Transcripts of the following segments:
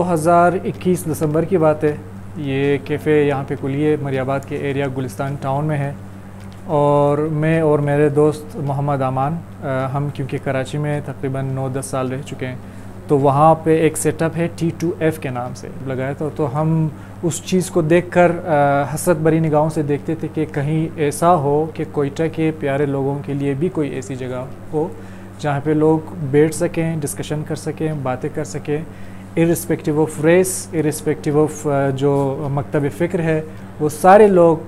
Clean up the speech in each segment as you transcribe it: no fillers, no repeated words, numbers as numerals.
2021 दिसंबर की बात है। ये कैफ़े यहाँ पे कुलिये मरियाबाद के एरिया गुलिस्तान टाउन में है और मैं और मेरे दोस्त मोहम्मद अमान हम क्योंकि कराची में तकरीबन 9-10 साल रह चुके हैं, तो वहाँ पे एक सेटअप है T2F के नाम से लगाया था। तो हम उस चीज़ को देखकर हसरत भरी निगाहों से देखते थे कि कहीं ऐसा हो कि कोयटा के प्यारे लोगों के लिए भी कोई ऐसी जगह हो जहाँ पे लोग बैठ सकें, डिस्कशन कर सकें, बातें कर सकें, irrespective of race, irrespective of जो मकतब फ़िक्र है, वो सारे लोग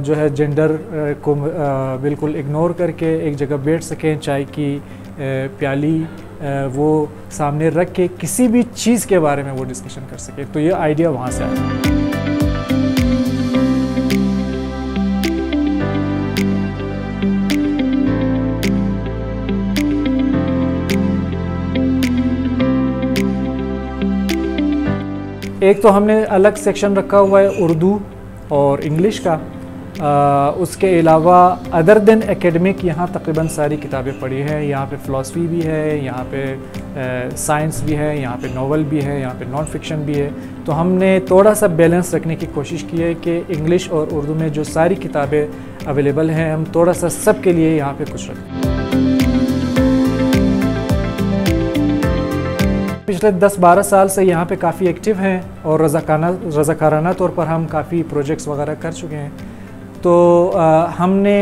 जो है जेंडर को बिल्कुल इग्नोर करके एक जगह बैठ सकें, चाय की प्याली वो सामने रख के किसी भी चीज़ के बारे में वो डिस्कशन कर सके। तो ये आइडिया वहाँ से आया। एक तो हमने अलग सेक्शन रखा हुआ है उर्दू और इंग्लिश का। उसके अलावा अदर देन एकेडमिक यहाँ तकरीबन सारी किताबें पढ़ी हैं। यहाँ पे फ़िलासफ़ी भी है, यहाँ पे साइंस भी है, यहाँ पे नॉवल भी है, यहाँ पे नॉन फिक्शन भी है। तो हमने थोड़ा सा बैलेंस रखने की कोशिश की है कि इंग्लिश और उर्दू में जो सारी किताबें अवेलेबल हैं, हम थोड़ा सा सब के लिए यहाँ पे कुछ रखें। पिछले 10-12 साल से यहाँ पे काफ़ी एक्टिव हैं और रज़ाकाराना तौर पर हम काफ़ी प्रोजेक्ट्स वगैरह कर चुके हैं। तो हमने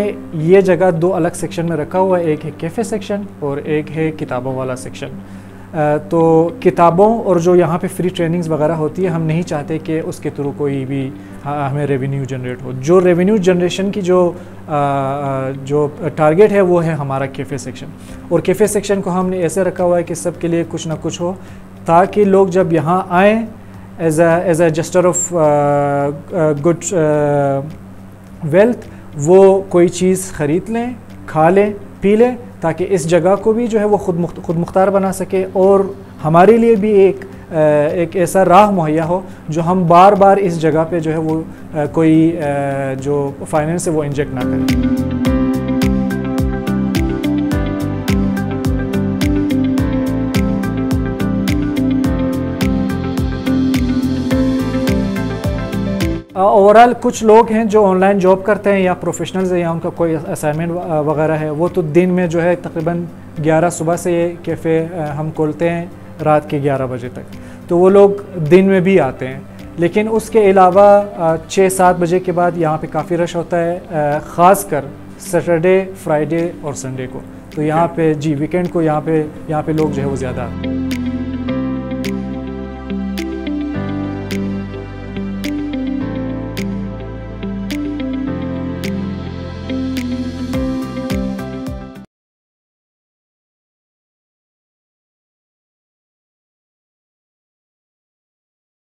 ये जगह 2 अलग सेक्शन में रखा हुआ है, एक है कैफ़े सेक्शन और एक है किताबों वाला सेक्शन। तो किताबों और जो यहाँ पे फ्री ट्रेनिंग्स वगैरह होती है, हम नहीं चाहते कि उसके थ्रू कोई भी हमें रेवेन्यू जनरेट हो। जो रेवेन्यू जनरेशन की जो टारगेट है वो है हमारा कैफ़े सेक्शन। और कैफ़े सेक्शन को हमने ऐसे रखा हुआ है कि सब के लिए कुछ ना कुछ हो, ताकि लोग जब यहाँ आएँ as a gesture of good wealth वो कोई चीज़ ख़रीद लें, खा लें, पी लें, ताकि इस जगह को भी जो है वो खुद मुख्तार बना सके और हमारे लिए भी एक ऐसा राह मुहैया हो जो हम बार बार इस जगह पे जो है वो कोई जो फाइनेंस है वो इंजेक्ट ना करें। ओवरऑल कुछ लोग हैं जो ऑनलाइन जॉब करते हैं या प्रोफेशनल्स हैं या उनका कोई असाइनमेंट वगैरह है, वो तो दिन में जो है तकरीबन 11 सुबह से ये कैफ़े हम खोलते हैं रात के 11 बजे तक, तो वो लोग दिन में भी आते हैं। लेकिन उसके अलावा 6-7 बजे के बाद यहाँ पे काफ़ी रश होता है, ख़ास कर सैटरडे, फ्राइडे और संडे को। तो यहाँ पे जी वीकेंड को यहाँ पे लोग जो है वो ज़्यादा आते हैं।